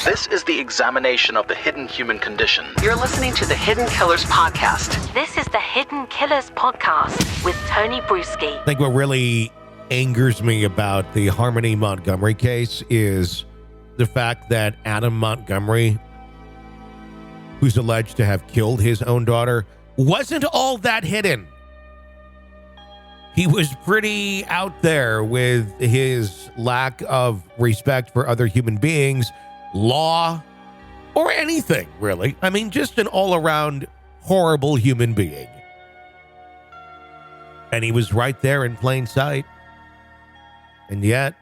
This is the examination of the hidden human condition. You're listening to the Hidden Killers Podcast. This is the Hidden Killers Podcast with Tony Brueski. I think what really angers me about the Harmony Montgomery case is the fact that Adam Montgomery, who's alleged to have killed his own daughter, wasn't all that hidden. He was pretty out there with his lack of respect for other human beings, law, or anything, really. I mean, just an all-around horrible human being. And he was right there in plain sight. And yet,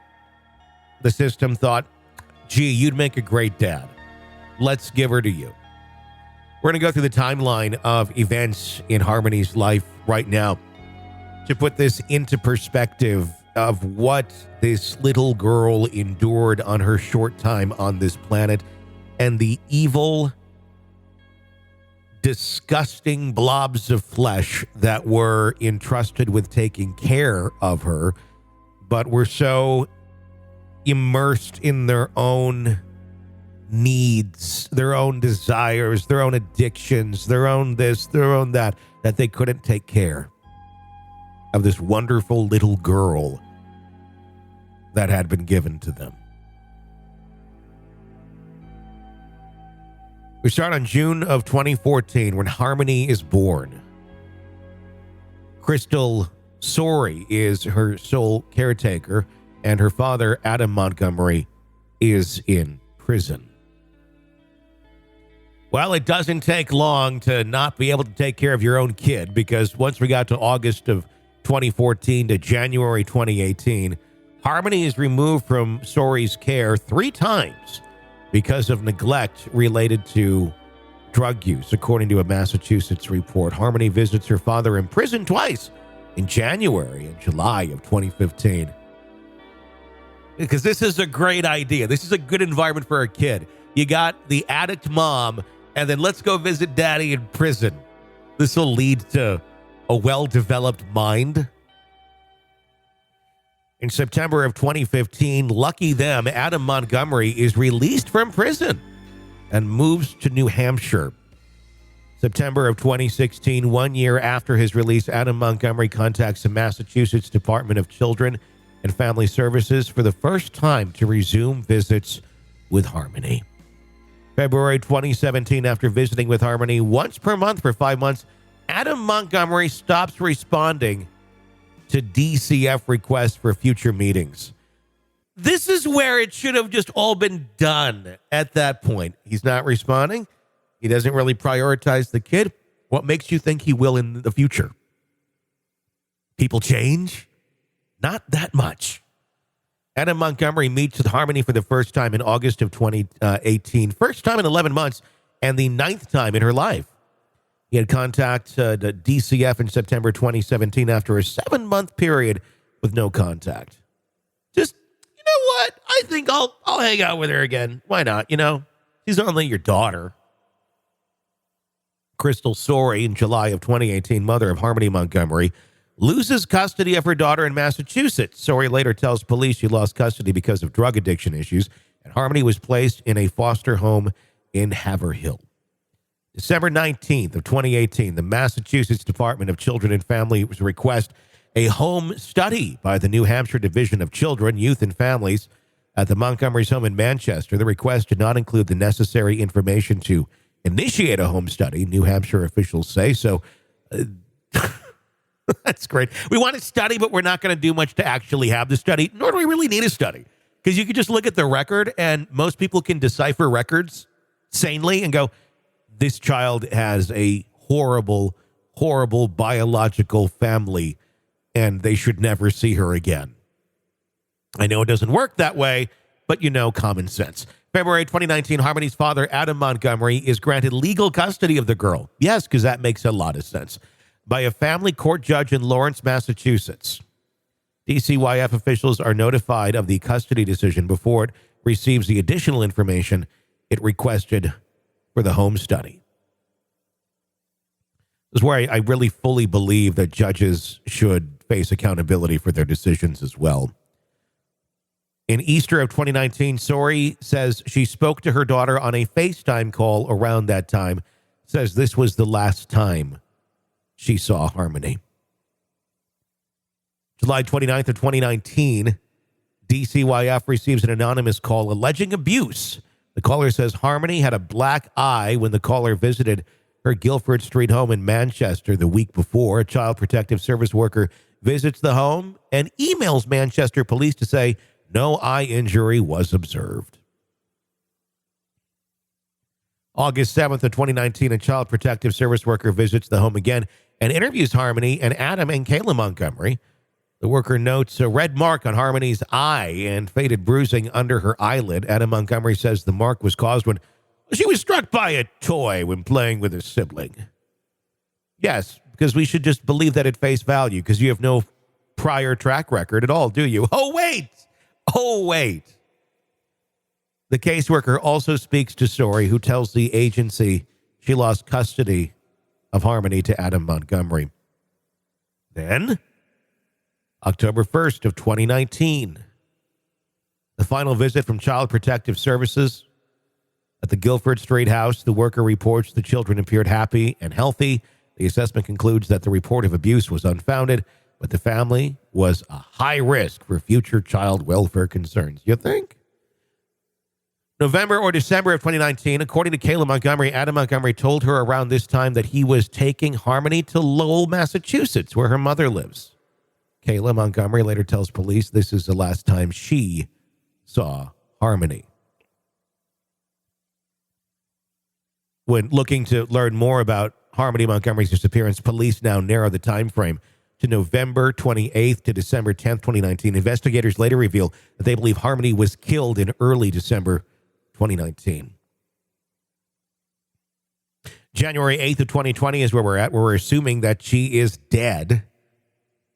the system thought, gee, you'd make a great dad. Let's give her to you. We're going to go through the timeline of events in Harmony's life right now to put this into perspective of what this little girl endured on her short time on this planet and the evil, disgusting blobs of flesh that were entrusted with taking care of her, but were so immersed in their own needs, their own desires, their own addictions, their own this, their own that they couldn't take care of this wonderful little girl that had been given to them. We start on June of 2014 when Harmony is born. Crystal Sorey is her sole caretaker, and her father, Adam Montgomery, is in prison. Well, it doesn't take long to not be able to take care of your own kid, because once we got to August of 2014 to January 2018, Harmony is removed from Sorey's care 3 times because of neglect related to drug use, according to a Massachusetts report. Harmony visits her father in prison twice, in January and July of 2015. Because this is a great idea. This is a good environment for a kid. You got the addict mom, and then let's go visit daddy in prison. This will lead to a well-developed mind. In September of 2015, lucky them, Adam Montgomery is released from prison and moves to New Hampshire. September of 2016, 1 year after his release, Adam Montgomery contacts the Massachusetts Department of Children and Family Services for the first time to resume visits with Harmony. February 2017, after visiting with Harmony once per month for 5 months, Adam Montgomery stops responding to DCF requests for future meetings. This is where it should have just all been done at that point. He's not responding. He doesn't really prioritize the kid. What makes you think he will in the future? People change? Not that much. Adam Montgomery meets with Harmony for the first time in August of 2018. First time in 11 months and the 9th time in her life. He had contact the DCF in September 2017 after a 7-month period with no contact. Just, you know what? I think I'll hang out with her again. Why not? You know, she's only your daughter. Crystal Sorey, in July of 2018, mother of Harmony Montgomery, loses custody of her daughter in Massachusetts. Sorey later tells police she lost custody because of drug addiction issues, and Harmony was placed in a foster home in Haverhill. December 19th of 2018, the Massachusetts Department of Children and Families request a home study by the New Hampshire Division of Children, Youth, and Families at the Montgomery's home in Manchester. The request did not include the necessary information to initiate a home study, New Hampshire officials say. So that's great. We want to study, but we're not going to do much to actually have the study, nor do we really need a study. Because you can just look at the record, and most people can decipher records sanely and go, this child has a horrible, horrible biological family, and they should never see her again. I know it doesn't work that way, but you know, common sense. February 2019, Harmony's father, Adam Montgomery, is granted legal custody of the girl. Yes, because that makes a lot of sense. By a family court judge in Lawrence, Massachusetts. DCYF officials are notified of the custody decision before it receives the additional information it requested for the home study. This is where I really fully believe that judges should face accountability for their decisions as well. In Easter of 2019, Sori says she spoke to her daughter on a FaceTime call around that time. Says this was the last time she saw Harmony. July 29th of 2019, DCYF receives an anonymous call alleging abuse. The caller says Harmony had a black eye when the caller visited her Guilford Street home in Manchester the week before. A child protective service worker visits the home and emails Manchester police to say no eye injury was observed. August 7th of 2019, a child protective service worker visits the home again and interviews Harmony and Adam and Kayla Montgomery. The worker notes a red mark on Harmony's eye and faded bruising under her eyelid. Adam Montgomery says the mark was caused when she was struck by a toy when playing with a sibling. Yes, because we should just believe that at face value because you have no prior track record at all, do you? Oh, wait. The caseworker also speaks to Sori, who tells the agency she lost custody of Harmony to Adam Montgomery. Then, October 1st of 2019, the final visit from Child Protective Services at the Guilford Street house. The worker reports the children appeared happy and healthy. The assessment concludes that the report of abuse was unfounded, but the family was a high risk for future child welfare concerns. You think? November or December of 2019, according to Kayla Montgomery, Adam Montgomery told her around this time that he was taking Harmony to Lowell, Massachusetts, where her mother lives. Kayla Montgomery later tells police this is the last time she saw Harmony. When looking to learn more about Harmony Montgomery's disappearance, police now narrow the time frame to November 28th to December 10th, 2019. Investigators later reveal that they believe Harmony was killed in early December 2019. January 8th of 2020 is where we're at. We're assuming that she is dead.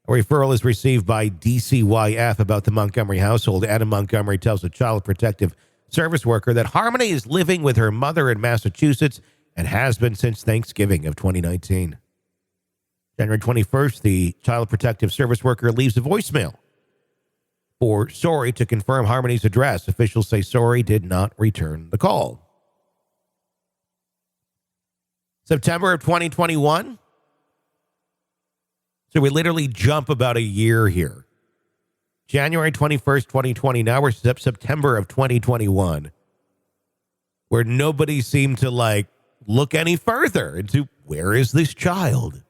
A referral is received by DCYF about the Montgomery household. Adam Montgomery tells a child protective service worker that Harmony is living with her mother in Massachusetts and has been since Thanksgiving of 2019. January 21st, the child protective service worker leaves a voicemail for Sori to confirm Harmony's address. Officials say Sori did not return the call. September of 2021. So we literally jump about a year here. January 21st, 2020. Now we're September of 2021, where nobody seemed to look any further into where is this child?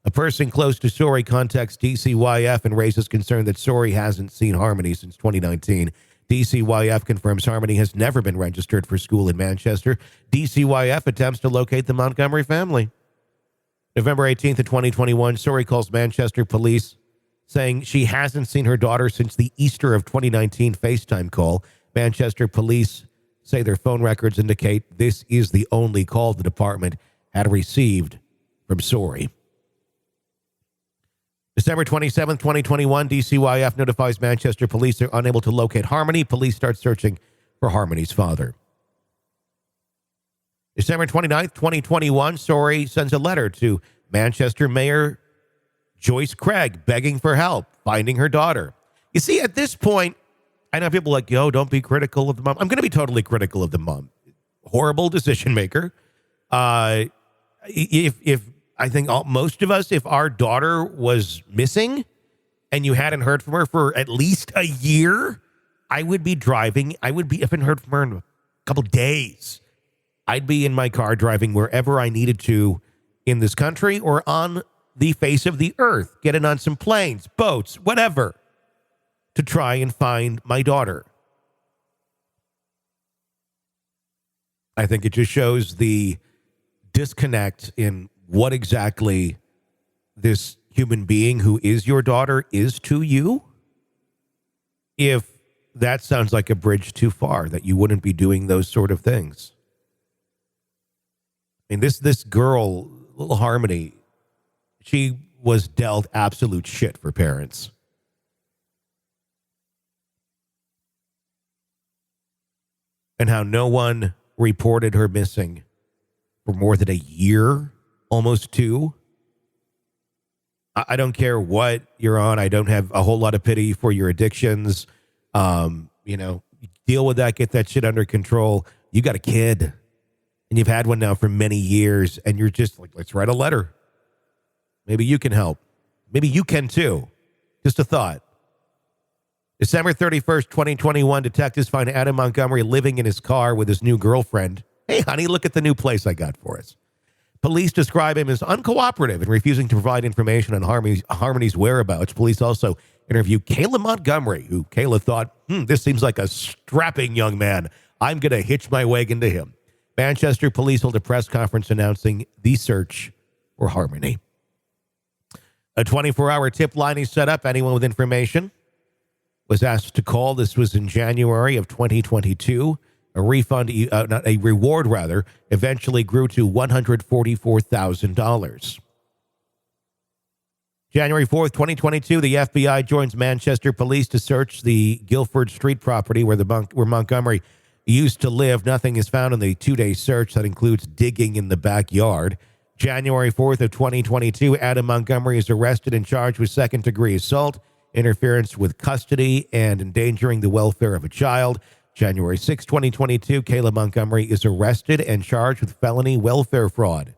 A person close to Sori contacts DCYF and raises concern that Sori hasn't seen Harmony since 2019. DCYF confirms Harmony has never been registered for school in Manchester. DCYF attempts to locate the Montgomery family. November 18th of 2021, Sori calls Manchester police saying she hasn't seen her daughter since the Easter of 2019 FaceTime call. Manchester police say their phone records indicate this is the only call the department had received from Sori. December 27th, 2021, DCYF notifies Manchester police they're unable to locate Harmony. Police start searching for Harmony's father. December 29th, 2021, Sori sends a letter to Manchester Mayor Joyce Craig begging for help, finding her daughter. You see, at this point, I know people are like, yo, don't be critical of the mom. I'm going to be totally critical of the mom. Horrible decision maker. If I think most of us, if our daughter was missing and you hadn't heard from her for at least a year, I would be driving. If I hadn't heard from her in a couple days, I'd be in my car driving wherever I needed to in this country or on the face of the earth, getting on some planes, boats, whatever, to try and find my daughter. I think it just shows the disconnect in what exactly this human being who is your daughter is to you. If that sounds like a bridge too far, that you wouldn't be doing those sort of things. I mean, this girl, little Harmony, she was dealt absolute shit for parents. And how no one reported her missing for more than a year, almost two. I don't care what you're on. I don't have a whole lot of pity for your addictions Deal with that, get that shit under control. You got a kid, and you've had one now for many years, and you're just like, let's write a letter. Maybe you can help. Maybe you can too. Just a thought. December 31st, 2021, detectives find Ana Montgomery living in his car with his new girlfriend. Hey, honey, look at the new place I got for us. Police describe him as uncooperative and refusing to provide information on Harmony's whereabouts. Police also interviewed Kayla Montgomery, who Kayla thought, this seems like a strapping young man. I'm going to hitch my wagon to him. Manchester police held a press conference announcing the search for Harmony. A 24-hour tip line is set up. Anyone with information was asked to call. This was in January of 2022. A reward eventually grew to $144,000. January 4th, 2022, the FBI joins Manchester police to search the Guildford Street property where Montgomery used to live. Nothing is found in the 2-day search that includes digging in the backyard. January 4th of 2022, Ana Montgomery is arrested and charged with second-degree assault, interference with custody, and endangering the welfare of a child. January 6, 2022, Kayla Montgomery is arrested and charged with felony welfare fraud.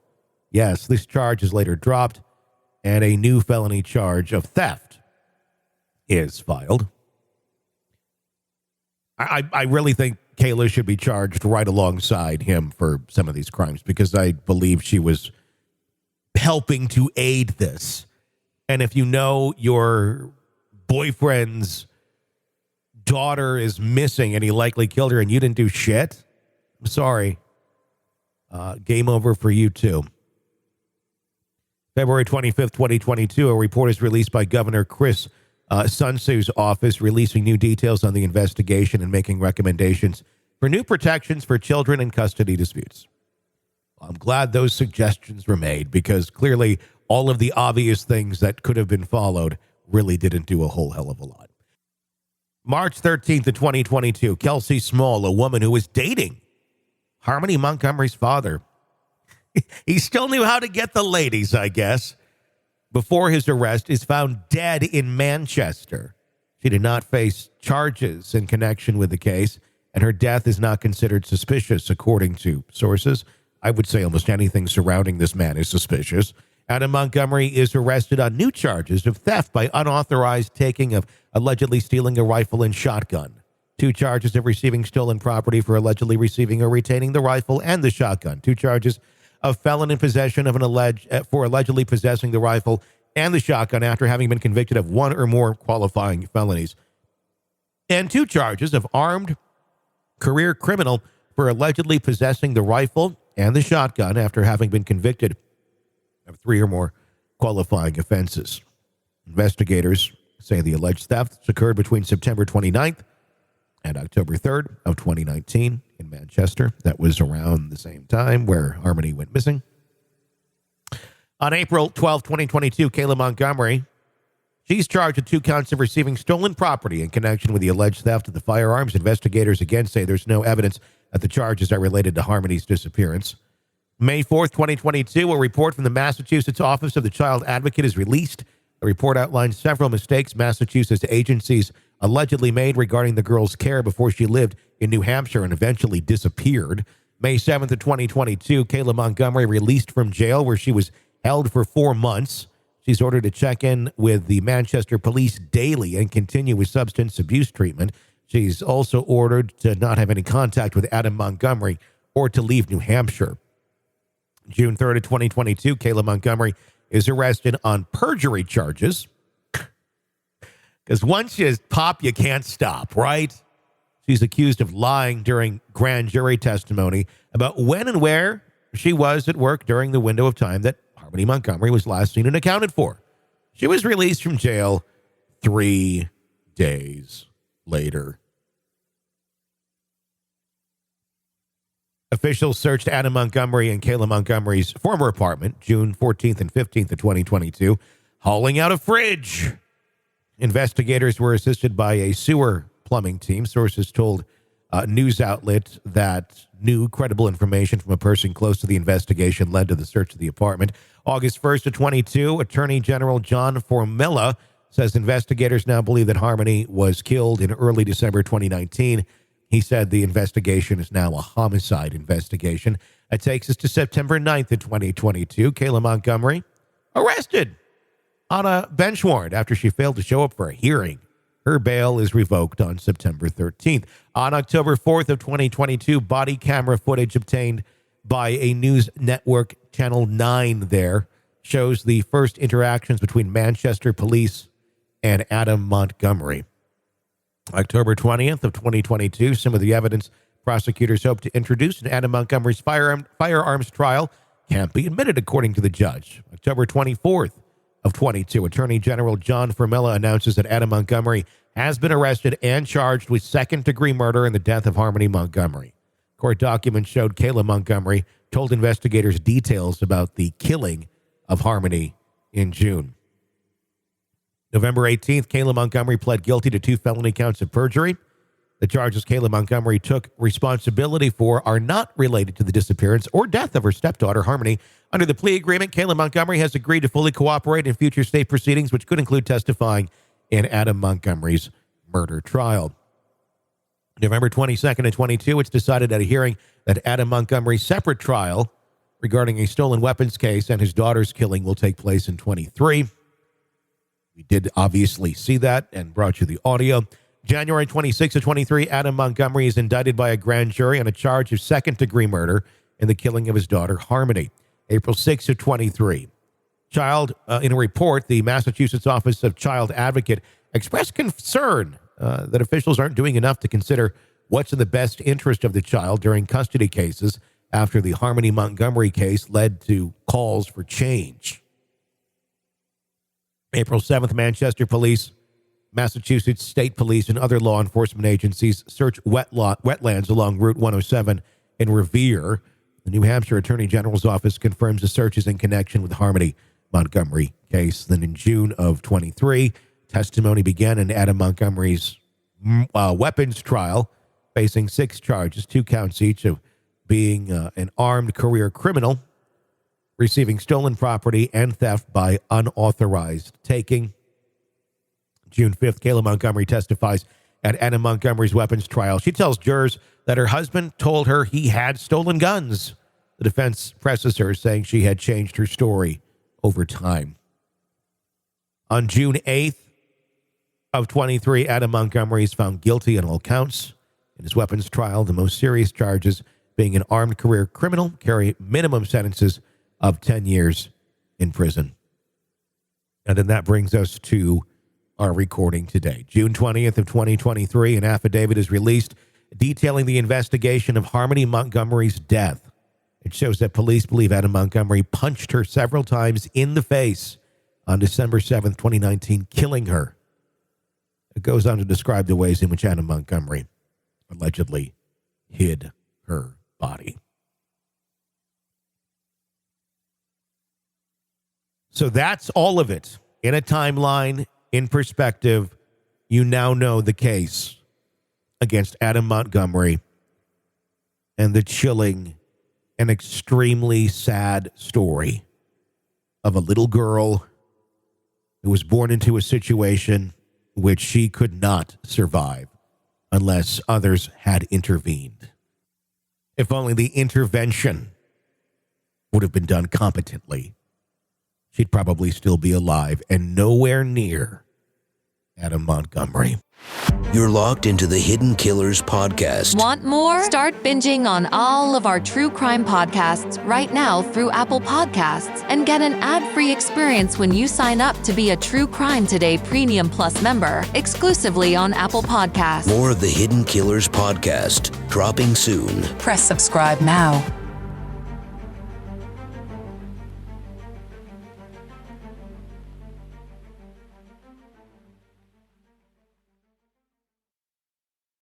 Yes, this charge is later dropped, and a new felony charge of theft is filed. I really think Kayla should be charged right alongside him for some of these crimes because I believe she was helping to aid this. And if you know your boyfriend's daughter is missing and he likely killed her and you didn't do shit, I'm sorry. Game over for you too. February 25th, 2022, a report is released by Governor Chris Sunsu's office, releasing new details on the investigation and making recommendations for new protections for children in custody disputes. I'm glad those suggestions were made because clearly all of the obvious things that could have been followed really didn't do a whole hell of a lot. March 13th of 2022, Kelsey Small, a woman who was dating Harmony Montgomery's father. He still knew how to get the ladies, I guess. Before his arrest, is found dead in Manchester. She did not face charges in connection with the case, and her death is not considered suspicious, according to sources. I would say almost anything surrounding this man is suspicious. Ana Montgomery is arrested on new charges of theft by unauthorized taking of allegedly stealing a rifle and shotgun. 2 charges of receiving stolen property for allegedly receiving or retaining the rifle and the shotgun. 2 charges of felon in possession of for allegedly possessing the rifle and the shotgun after having been convicted of 1 or more qualifying felonies. And 2 charges of armed career criminal for allegedly possessing the rifle and the shotgun after having been convicted of 3 or more qualifying offenses. Investigators say the alleged thefts occurred between September 29th and October 3rd of 2019 in Manchester. That was around the same time where Harmony went missing. On April 12, 2022, Kayla Montgomery, she's charged with 2 counts of receiving stolen property in connection with the alleged theft of the firearms. Investigators again say there's no evidence that the charges are related to Harmony's disappearance. May 4th, 2022, a report from the Massachusetts Office of the Child Advocate is released. The report outlines several mistakes Massachusetts agencies allegedly made regarding the girl's care before she lived in New Hampshire and eventually disappeared. May 7th of 2022, Kayla Montgomery released from jail where she was held for 4 months. She's ordered to check in with the Manchester police daily and continue with substance abuse treatment. She's also ordered to not have any contact with Ana Montgomery or to leave New Hampshire. June 3rd of 2022, Kayla Montgomery is arrested on perjury charges. Because once you pop, you can't stop, right? She's accused of lying during grand jury testimony about when and where she was at work during the window of time that Harmony Montgomery was last seen and accounted for. She was released from jail 3 days later. Officials searched Ana Montgomery and Kayla Montgomery's former apartment, June 14th and 15th of 2022, hauling out a fridge. Investigators were assisted by a sewer plumbing team. Sources told news outlets that new credible information from a person close to the investigation led to the search of the apartment. August 1st of 22, Attorney General John Formella says investigators now believe that Harmony was killed in early December 2019. He said the investigation is now a homicide investigation. That takes us to September 9th of 2022. Kayla Montgomery arrested on a bench warrant after she failed to show up for a hearing. Her bail is revoked on September 13th. On October 4th of 2022, body camera footage obtained by a news network, Channel 9 there, shows the first interactions between Manchester police and Adam Montgomery. October 20th of 2022, some of the evidence prosecutors hope to introduce in Adam Montgomery's firearms trial can't be admitted, according to the judge. October 24th of 22, Attorney General John Formella announces that Adam Montgomery has been arrested and charged with second-degree murder in the death of Harmony Montgomery. Court documents showed Kayla Montgomery told investigators details about the killing of Harmony in June. November 18th, Kayla Montgomery pled guilty to 2 felony counts of perjury. The charges Kayla Montgomery took responsibility for are not related to the disappearance or death of her stepdaughter, Harmony. Under the plea agreement, Kayla Montgomery has agreed to fully cooperate in future state proceedings, which could include testifying in Adam Montgomery's murder trial. November 22nd of 22, it's decided at a hearing that Adam Montgomery's separate trial regarding a stolen weapons case and his daughter's killing will take place in 23. We did obviously see that and brought you the audio. January 26 of 23, Adam Montgomery is indicted by a grand jury on a charge of second-degree murder in the killing of his daughter, Harmony. April 6 of 23. In a report, the Massachusetts Office of Child Advocate expressed concern that officials aren't doing enough to consider what's in the best interest of the child during custody cases after the Harmony Montgomery case led to calls for change. April 7th, Manchester Police, Massachusetts State Police, and other law enforcement agencies search wetlands along Route 107 in Revere. The New Hampshire Attorney General's office confirms the search is in connection with the Harmony Montgomery case. Then in June of 23, testimony began in Adam Montgomery's weapons trial, facing 6 charges, 2 counts each of being an armed career criminal, receiving stolen property, and theft by unauthorized taking. June 5th, Kayla Montgomery testifies at Adam Montgomery's weapons trial. She tells jurors that her husband told her he had stolen guns. The defense presses her, saying she had changed her story over time. On June 8th of 23, Adam Montgomery is found guilty on all counts. In his weapons trial, the most serious charges being an armed career criminal carry minimum sentences of 10 years in prison. And then that brings us to our recording today. June 20th of 2023, an affidavit is released detailing the investigation of Harmony Montgomery's death. It shows that police believe Adam Montgomery punched her several times in the face on December 7th, 2019, killing her. It goes on to describe the ways in which Adam Montgomery allegedly hid her body. So that's all of it. In a timeline, in perspective, you now know the case against Adam Montgomery and the chilling and extremely sad story of a little girl who was born into a situation which she could not survive unless others had intervened. If only the intervention would have been done competently, she'd probably still be alive and nowhere near Adam Montgomery. You're locked into the Hidden Killers podcast. Want more? Start binging on all of our true crime podcasts right now through Apple Podcasts and get an ad-free experience when you sign up to be a True Crime Today Premium Plus member exclusively on Apple Podcasts. More of the Hidden Killers podcast dropping soon. Press subscribe now.